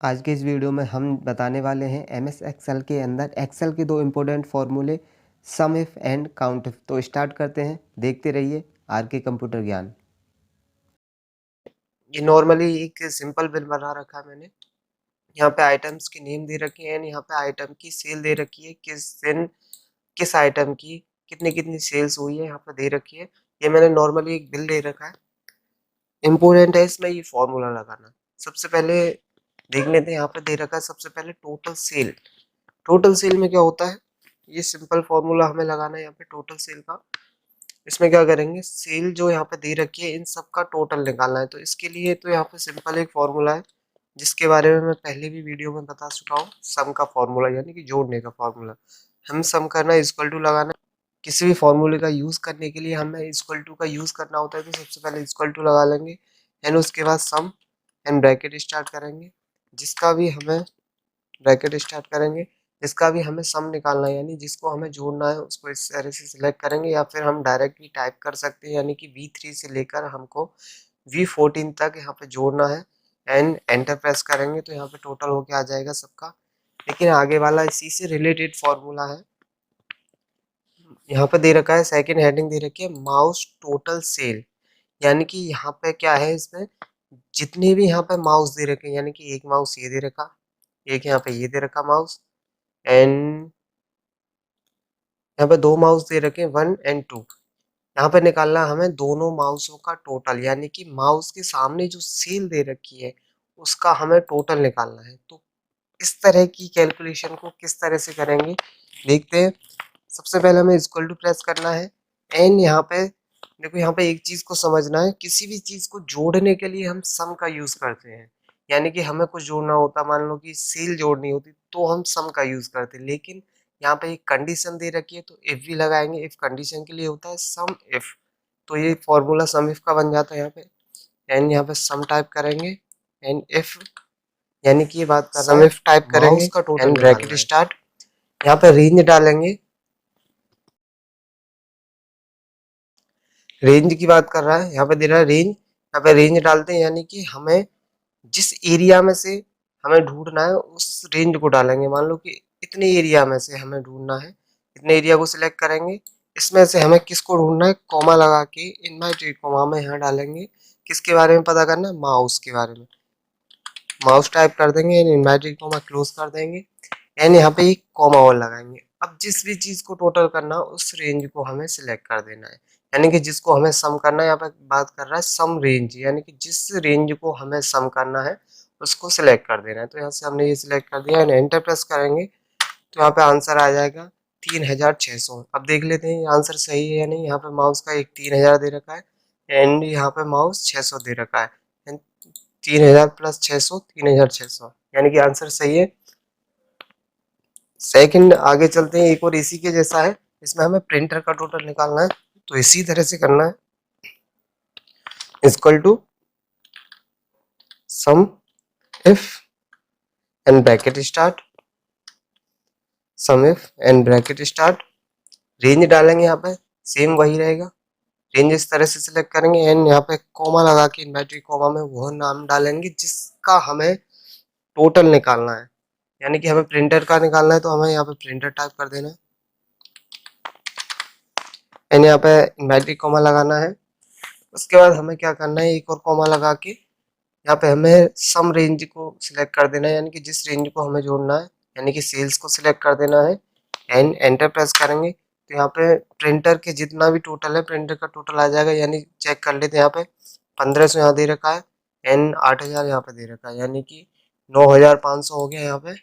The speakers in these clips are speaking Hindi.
आज के इस वीडियो में हम बताने वाले हैं एमएस एक्सेल के अंदर एक्सेल के दो इम्पोर्टेंट फॉर्मूले सम इफ एंड काउंट इफ। तो स्टार्ट करते हैं, देखते रहिए आर के कंप्यूटर ज्ञान। ये नॉर्मली एक सिंपल बिल बना रखा है मैंने। यहाँ पे आइटम्स की नेम दे रखी है एंड यहाँ पे आइटम की सेल दे रखी है, किस दिन किस आइटम की कितनी कितनी सेल्स हुई है यहाँ पे दे रखी है। ये मैंने नॉर्मली एक बिल दे रखा है। इम्पोर्टेंट है इसमें ये फॉर्मूला लगाना। सबसे पहले देख लेते हैं, यहाँ पे दे रखा है सबसे पहले टोटल सेल। टोटल सेल में क्या होता है, ये सिंपल फॉर्मूला हमें लगाना है यहाँ पे टोटल सेल का। इसमें क्या करेंगे, सेल जो यहाँ पे दे रखी है इन सब का टोटल निकालना है। तो इसके लिए तो यहाँ पे सिंपल एक फॉर्मूला है जिसके बारे में मैं पहले भी वीडियो में बता चुका हूँ। सम का फॉर्मूला यानी कि जोड़ने का फॉर्मूला। हम सम करना इक्वल टू लगाना। किसी भी फॉर्मूले का यूज करने के लिए हमें इक्वल टू का यूज करना होता है, तो सबसे पहले इक्वल टू लगा लेंगे एंड उसके बाद सम एंड ब्रैकेट स्टार्ट करेंगे। जिसका भी हमें ब्रैकेट स्टार्ट करेंगे, जिसका भी हमें सम निकालना है यानी जिसको हमें जोड़ना है उसको इस तरह से सिलेक्ट करेंगे, या फिर हम डायरेक्टली टाइप कर सकते हैं यानी कि V3 से लेकर हमको V14 तक यहाँ पे जोड़ना है एंड एंटर प्रेस करेंगे तो यहाँ पे टोटल होके आ जाएगा सबका। लेकिन आगे वाला इसी से रिलेटेड फॉर्मूला है। यहाँ पे दे रखा है सेकंड हेडिंग दे रखी है माउस टोटल सेल, यानी कि यहाँ पे क्या है, इसमें जितने भी यहाँ पे माउस दे रखे हैं यानी कि एक माउस ये दे रखा, एक यहाँ पे ये दे रखा माउस एंड यहाँ पे दो माउस दे रखे हैं 1 एंड 2। यहाँ पे निकालना है हमें दोनों माउसों का टोटल, यानी कि माउस के सामने जो सेल दे रखी है उसका हमें टोटल निकालना है। तो इस तरह की कैलकुलेशन को किस तरह से करेंगे देखते हैं। सबसे पहले हमें इक्वल टू प्रेस करना है एंड यहाँ पे देखो, यहाँ पे एक चीज को समझना है, किसी भी चीज को जोड़ने के लिए हम सम का यूज करते हैं। यानी कि हमें कुछ जोड़ना होता, मान लो कि सेल जोड़नी होती तो हम सम का यूज करते, लेकिन यहाँ पे एक कंडीशन दे रखी है तो इफ भी लगाएंगे। इफ कंडीशन के लिए होता है सम इफ, तो ये फॉर्मूला सम इफ का बन जाता है यहाँ पे। एंड यहाँ पे सम टाइप करेंगे एंड इफ, यानी कि ये बात कर सम इफ टाइप करेंगे का टोटल एंड ब्रैकेट स्टार्ट। यहाँ पे रेंज डालेंगे, रेंज की बात कर रहा है, यहाँ पे दे रहा है रेंज। यहाँ पे रेंज डालते हैं यानी कि हमें जिस एरिया में से हमें ढूंढना है उस रेंज को डालेंगे। मान लो कि इतने एरिया में से हमें ढूंढना है, इतने एरिया को सिलेक्ट करेंगे। इसमें से हमें किसको ढूंढना है, कॉमा लगा के इनवर्टेड कॉमा में यहाँ डालेंगे। किसके बारे में पता करना है, माउस के बारे में। माउस टाइप कर देंगे एंड इनवर्टेड कॉमा क्लोज कर देंगे एंड यहाँ पे एक कॉमा और लगाएंगे। अब जिस भी चीज को टोटल करना है उस रेंज को हमें सिलेक्ट कर देना है, यानी कि जिसको हमें सम करना है। यहाँ पे बात कर रहा है सम रेंज, यानी कि जिस रेंज को हमें सम करना है उसको सिलेक्ट कर देना है। तो यहाँ से हमने ये सिलेक्ट कर दिया एंड एंटर प्रेस करेंगे तो यहाँ पे आंसर आ जाएगा 3600। अब देख लेते हैं आंसर सही है या नहीं। यहाँ पे माउस का एक 3000 दे रखा है एंड यहाँ पे माउस 600 दे रखा है एंड 3000 प्लस 600 3600, यानी कि आंसर सही है। सेकंड आगे चलते हैं, एक और इसी के जैसा है। इसमें हमें प्रिंटर का टोटल निकालना है, तो इसी तरह से करना है। Equal to sum if and bracket start, sum if and bracket start. Range डालेंगे यहाँ पे, सेम वही रहेगा। रेंज इस तरह से सिलेक्ट करेंगे एंड यहाँ पे कॉमा लगा के इनवर्टेड कॉमा में वो नाम डालेंगे जिसका हमें टोटल निकालना है। यानी कि हमें प्रिंटर का निकालना है तो हमें यहाँ पे प्रिंटर टाइप कर देना है एंड यहाँ पे इनवर्टेड कॉमा लगाना है। उसके बाद हमें क्या करना है, एक और कॉमा लगा के यहाँ पे हमें सम रेंज को सिलेक्ट कर देना है, यानी कि जिस रेंज को हमें जोड़ना है, यानी कि सेल्स को सिलेक्ट कर देना है एंड एंटर प्रेस करेंगे। तो यहाँ पे प्रिंटर के जितना भी टोटल है प्रिंटर का टोटल आ जाएगा। यानी चेक कर लेते हैं, यहाँ पे 1500 यहाँ दे रखा है एंड 8000 यहाँ पे दे रखा है, यानी कि 9500 हो गया यहाँ पे।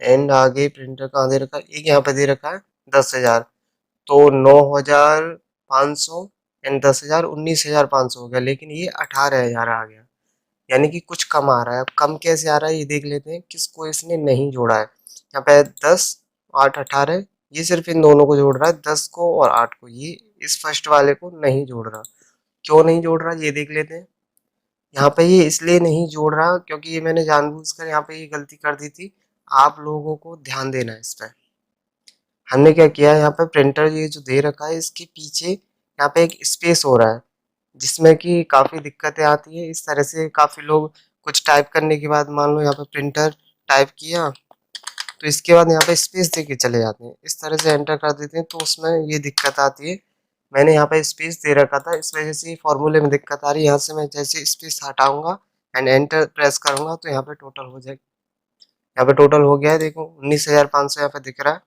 एंड आगे प्रिंटर का दे रखा है, एक यहाँ पे दे रखा है 10,000, तो 9500 एंड 10,000 19,500 हो गया, लेकिन ये 18,000 आ गया, यानी कि कुछ कम आ रहा है। अब कम कैसे आ रहा है ये देख लेते हैं, किसको इसने नहीं जोड़ा है। यहाँ पे 10 8 18, ये सिर्फ इन दोनों को जोड़ रहा है, 10 को और 8 को। ये इस फर्स्ट वाले को नहीं जोड़ रहा। क्यों नहीं जोड़ रहा ये देख लेते हैं। यहाँ पे ये इसलिए नहीं जोड़ रहा क्योंकि ये मैंने जानबूझकर यहाँ पे ये गलती कर दी थी। आप लोगों को ध्यान देना है इस पर। हमने क्या किया, यहाँ पे प्रिंटर ये जो दे रखा है इसके पीछे यहाँ पे एक स्पेस हो रहा है जिसमें कि काफ़ी दिक्कतें आती है। इस तरह से काफ़ी लोग कुछ टाइप करने के बाद मान लो यहाँ पे प्रिंटर टाइप किया, तो इसके बाद यहाँ पे स्पेस दे के चले जाते हैं, इस तरह से एंटर कर देते हैं, तो उसमें ये दिक्कत आती है। मैंने यहाँ पे स्पेस दे रखा था, इस वजह से फॉर्मूले में दिक्कत आ रही है। यहाँ से मैं जैसे स्पेस हटाऊंगा एंड एंटर प्रेस करूंगा तो यहाँ पे टोटल हो जाएगा। यहाँ पे टोटल हो गया है, देखो 19,500 यहाँ पे दिख रहा है।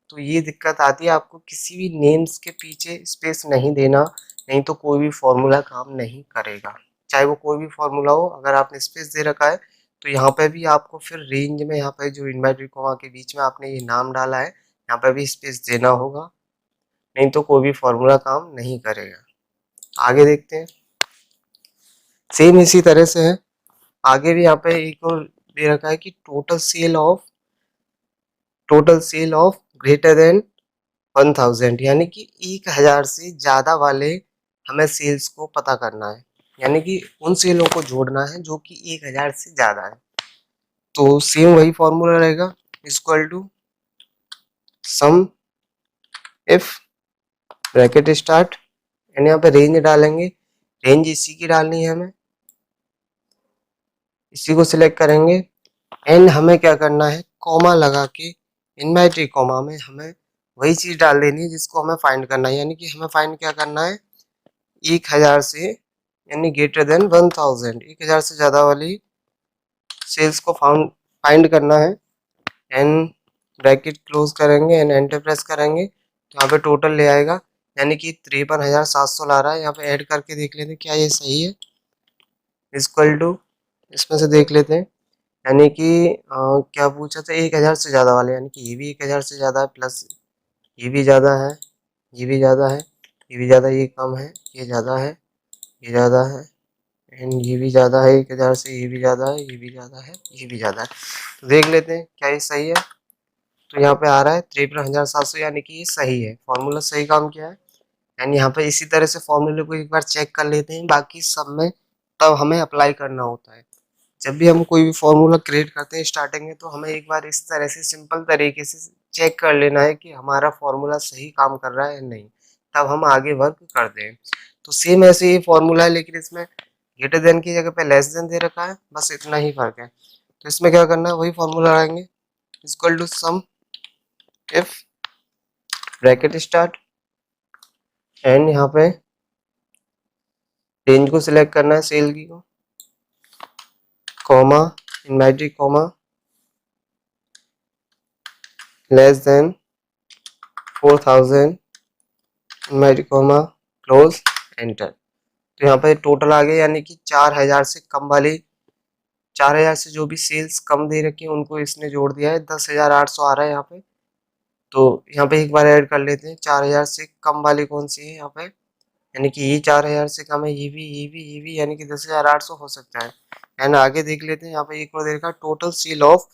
तो ये दिक्कत आती है, आपको किसी भी नेम्स के पीछे स्पेस नहीं देना, नहीं तो कोई भी फॉर्मूला काम नहीं करेगा। चाहे वो कोई भी फॉर्मूला हो, अगर आपने स्पेस दे रखा है तो यहाँ पे भी आपको फिर रेंज में यहाँ पे जो इनवर्टेड कॉमा के बीच में आपने ये नाम डाला है, यहाँ पे भी स्पेस देना होगा, नहीं तो कोई भी फॉर्मूला काम नहीं करेगा। आगे देखते हैं, सेम इसी तरह से है। आगे भी यहाँ पे एक और दे रखा है कि total sale of greater than 1000, यानी कि 1000 से ज़्यादा वाले हमें सेल्स को पता करना है, यानी कि उन सेलों को जोड़ना है जो कि 1000 से ज़्यादा है। तो सेम वही फॉर्मूला रहेगा, equal to sum if bracket start and यहाँ पे रेंज डालेंगे, रेंज इसी की डालनी है हमें, इसी को सिलेक्ट करेंगे एंड हमें क्या करना है, कॉमा लगा के इनवर्टेड कॉमा में हमें वही चीज़ डाल देनी है जिसको हमें फाइंड करना है, यानी कि हमें फाइंड क्या करना है, 1000 से यानी ग्रेटर देन 1000, 1000 से ज़्यादा वाली सेल्स को फाइंड करना है एंड ब्रैकेट क्लोज करेंगे एंड एंटर प्रेस करेंगे तो यहाँ पे टोटल ले आएगा, यानी कि 53,700 ला रहा है। यहाँ पे ऐड करके देख लेते हैं क्या ये सही है, इक्वल टू इसमें से देख लेते हैं, यानी कि क्या पूछा था, 1000 से ज़्यादा वाले, यानी कि ये भी 1000 से ज़्यादा है, प्लस ये भी ज़्यादा है, ये भी ज़्यादा है, ये भी ज़्यादा, ये कम है, ये ज़्यादा है, ये ज़्यादा है एंड ये भी ज़्यादा है 1000 से, ये भी ज़्यादा है, ये भी ज़्यादा है, ये भी ज़्यादा है। तो देख लेते हैं क्या ये सही है। तो यहाँ पे आ रहा है 53,700, यानी कि ये सही है, फॉर्मूला सही काम किया है। एंड यहाँ पे इसी तरह से फॉर्मूले को एक बार चेक कर लेते हैं बाकी सब में, तब हमें अप्लाई करना होता है। जब भी हम कोई भी फॉर्मूला क्रिएट करते हैं स्टार्टिंग में, तो हमें एक बार इस तरह से सिंपल तरीके से चेक कर लेना है कि हमारा फॉर्मूला सही काम कर रहा है या नहीं, तब हम आगे वर्क करते हैं। तो सेम ऐसे ही फॉर्मूला है, लेकिन इसमें ग्रेटर देन की जगह पे लेस देन दे रखा है, बस इतना ही फर्क है। तो इसमें क्या करना है, वही फॉर्मूला लगाएंगे, equal to sum if bracket start and यहाँ पे रेंज को सिलेक्ट करना है, सेल की को, comma inverted comma less than 4000 inverted comma close enter. तो यहाँ पे टोटल आ गया, यानी कि 4000 से कम वाली, 4000 से जो भी सेल्स कम दे रखी है उनको इसने जोड़ दिया है, 10,800 आ रहा है यहाँ पे। तो यहाँ पे एक बार ऐड कर लेते हैं, 4000 से कम वाली कौन सी है यहाँ पे, यानी कि ये 4000 से कम है, ये भी, ये भी, ये भी, यानी कि 10,800 हो सकता है। एंड आगे देख लेते हैं, यहाँ पे एक और दे रखा है टोटल सेल ऑफ,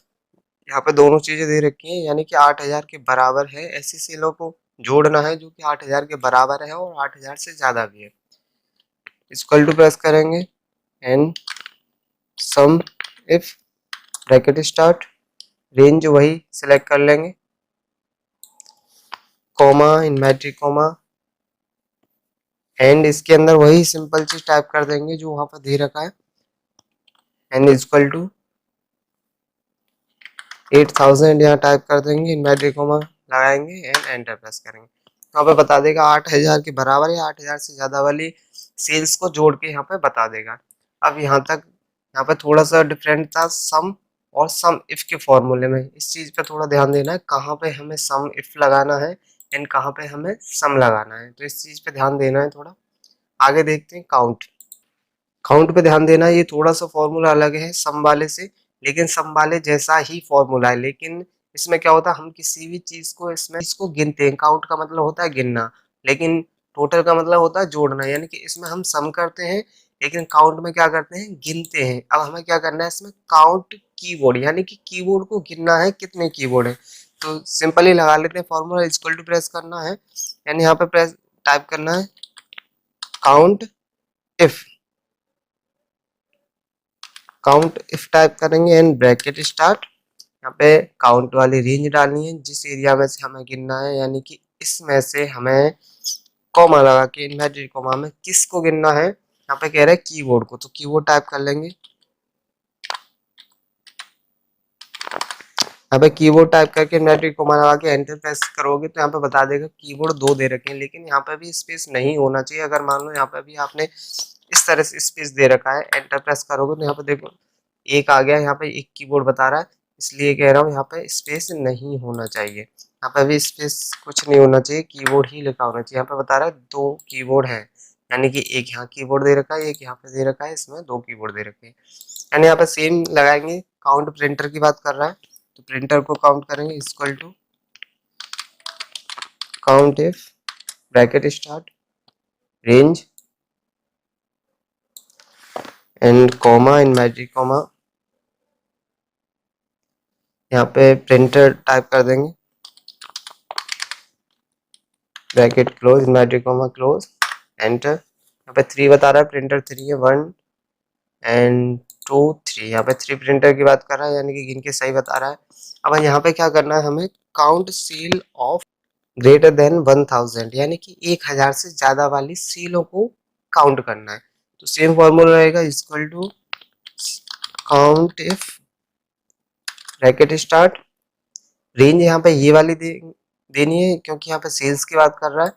यहाँ पे दोनों चीजें दे रखी हैं, यानी कि 8000 के बराबर है, ऐसी सेलों को जोड़ना है जो कि 8000 के बराबर है और 8000 से ज्यादा भी है। इक्वल टू प्रेस करेंगे and sum if bracket start, range वही सिलेक्ट कर लेंगे, कॉमा इनवर्टेड कॉमा एंड इसके अंदर वही सिंपल चीज टाइप कर देंगे जो वहां पर दे रखा है एंड इक्वल टू 8000 यहाँ टाइप कर देंगे, इनवर्टेड कॉमा लगाएंगे एंड एंटर प्रेस करेंगे। तो यहाँ पे बता देगा 8000 के बराबर या 8000 से ज्यादा वाली सेल्स को जोड़ के यहाँ पे बता देगा। अब यहाँ तक यहाँ पे थोड़ा सा डिफरेंट था सम और सम इफ के फॉर्मूले में, इस चीज पे थोड़ा ध्यान देना है, कहाँ पे हमें सम इफ लगाना है एंड कहाँ पे हमें सम लगाना है, तो इस चीज पे ध्यान देना है थोड़ा। आगे देखते हैं काउंट, काउंट पे ध्यान देना है, ये थोड़ा सा फॉर्मूला अलग है सम वाले से, लेकिन सम वाले जैसा ही फॉर्मूला है, लेकिन इसमें क्या होता है, हम किसी भी चीज को इसमें इसको गिनते हैं, काउंट का मतलब होता है गिनना, लेकिन टोटल का मतलब होता है जोड़ना, यानी कि इसमें हम सम करते हैं लेकिन काउंट में क्या करते हैं, गिनते हैं। अब हमें क्या करना है, इसमें काउंट कीबोर्ड, यानी कि कीबोर्ड को गिनना है कितने कीबोर्ड है। तो सिंपली लगा लेते हैं फॉर्मूला, इक्वल टू प्रेस करना है यानी यहाँ पे प्रेस टाइप करना है count if, count if type करेंगे एंड ब्रैकेट स्टार्ट, यहाँ पे काउंट वाली रेंज डालनी है जिस एरिया में से हमें गिनना है, यानी कि इसमें से हमें कॉमा लगा के इनवर्टेड कॉमा में किसको गिनना है, यहाँ पे कह रहे हैं कीबोर्ड को, तो कीबोर्ड टाइप कर लेंगे यहाँ पे कीबोर्ड टाइप करके इन्वर्टेड कॉमा लगा के एंटर प्रेस करोगे तो यहाँ पे बता देगा कीबोर्ड 2 दे रखे हैं, लेकिन यहाँ पे भी स्पेस नहीं होना चाहिए। अगर मान लो यहाँ पे भी आपने इस तरह से स्पेस दे रखा है, एंटर प्रेस करोगे तो यहाँ पे देखो एक आ गया, यहाँ पे एक कीबोर्ड बता रहा है, इसलिए कह रहा हूँ यहाँ पे स्पेस नहीं होना चाहिए। यहाँ पे भी स्पेस कुछ नहीं होना चाहिए, कीबोर्ड ही लिखा होना चाहिए। यहाँ पे बता रहा है 2 कीबोर्ड है, यानी कि एक यहाँ कीबोर्ड दे रखा है, एक यहाँ पे दे रखा है, इसमें 2 कीबोर्ड दे रखे हैं। यानी यहाँ पे सेम लगाएंगे। काउंट प्रिंटर की बात कर रहा है तो प्रिंटर को काउंट करेंगे, equal to count if bracket start range and comma इन मैजिक कॉमा, यहाँ पे प्रिंटर टाइप कर देंगे, ब्रैकेट क्लोज इन मैजिक कॉमा क्लोज, एंटर। यहाँ पे 3 बता रहा है, प्रिंटर 3 है, 1 एंड 2 3। यहाँ पे 3 प्रिंटर की बात कर रहा है, यानी कि गिन के सही बता रहा है। अब यहाँ पे क्या करना है हमें, count cell of greater than 1000, यानी कि 1000 से ज्यादा वाली सेलों को काउंट करना है। तो सेम फॉर्मूला रहेगा, equal to count if bracket start range, यहाँ पे ये वाली देनी है क्योंकि यहाँ पे सेल्स की बात कर रहा है।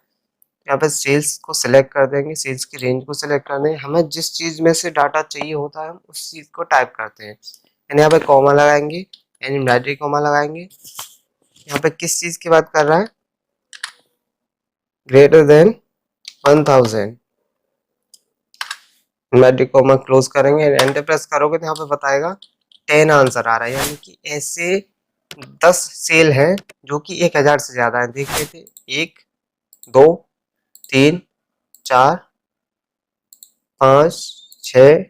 यहाँ पे सेल्स को सिलेक्ट कर देंगे, सेल्स की रेंज को सिलेक्ट कर देंगे। हमें जिस चीज में से डाटा चाहिए होता है हम उस चीज को टाइप करते हैं। यानी यहाँ पे कॉमा लगाएंगे, यानी एम्ब्रॉयडरी कॉमा लगाएंगे। यहाँ पे किस चीज की बात कर रहा है, greater than 1000, embroidery comma close करेंगे, एंटर प्रेस करोगे तो यहाँ पे बताएगा 10 आंसर आ रहा है, यानी कि ऐसे 10 सेल हैं जो कि 1000 से ज्यादा है। देख लेते, 1 2 3 4 5 6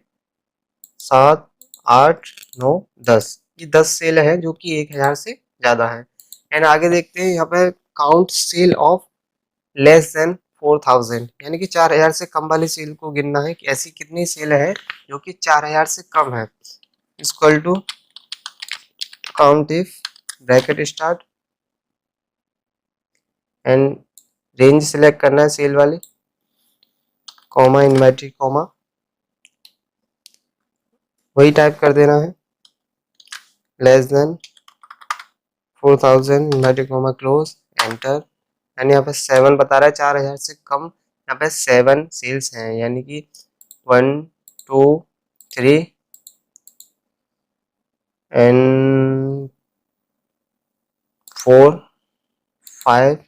7 8 9 10, ये 10 सेल है जो कि 1000 से ज्यादा है। एंड आगे देखते हैं, यहाँ पे count cell of less than 4000, यानी कि 4000 से कम वाली सेल को गिनना है कि ऐसी कितनी सेल है जो कि 4000 से कम है। Equal to count if bracket start and range select करना है सेल वाली, कॉमा इन मैट्रिक कॉमा, वही टाइप कर देना है, less than 4000 inverted comma close, enter. यानी यहाँ पे 7 बता रहा है, 4000 से कम यहाँ पे 7 सेल्स हैं, यानी कि 1 2 3 एंड 4 5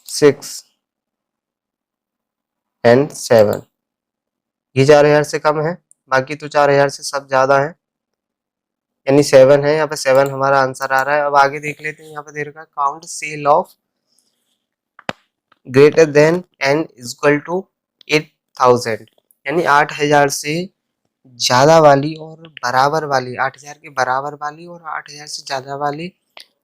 6 एंड 7, ये 4000 से कम है, बाकी तो 4000 से सब ज्यादा है, यानी 7 है। यहाँ पे 7 हमारा आंसर आ रहा है। अब आगे देख लेते हैं, यहाँ पे दे रखा है count cell of greater than and equal to 8000, यानी 8000 से ज्यादा वाली और बराबर वाली, 8000 के बराबर वाली और 8000 से ज्यादा वाली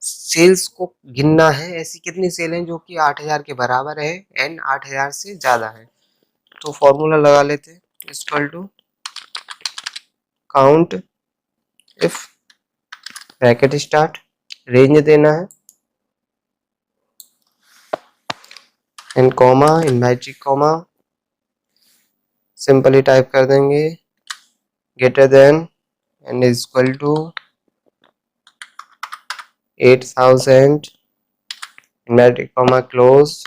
सेल्स को गिनना है। ऐसी कितनी सेल हैं जो कि 8000 के बराबर है एंड 8000 से ज्यादा है। तो फॉर्मूला लगा लेते हैं, equal to count if bracket start range देना है एंड कॉमा इन मैजिक कॉमा, सिंपली टाइप कर देंगे greater than and equal to 8000 मैजिक comma close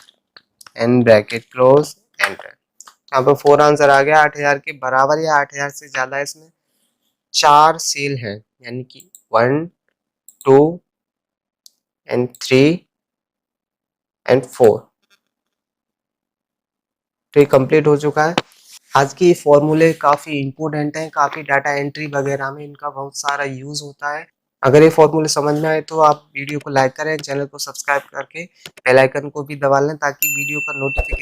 and bracket close, enter. यहाँ पर 4 आंसर आ गया, 8000 के बराबर या 8000 से ज्यादा। इसमें 4 सेल है, यानी कि 1 2 एंड 3 एंड 4। तो ये कंप्लीट हो चुका है। आज के ये फॉर्मूले काफ़ी इंपॉर्टेंट हैं, काफ़ी डाटा एंट्री वगैरह में इनका बहुत सारा यूज़ होता है। अगर ये फॉर्मूले समझ में आए तो आप वीडियो को लाइक करें, चैनल को सब्सक्राइब करके बेल आइकन को भी दबा लें ताकि वीडियो का नोटिफिकेशन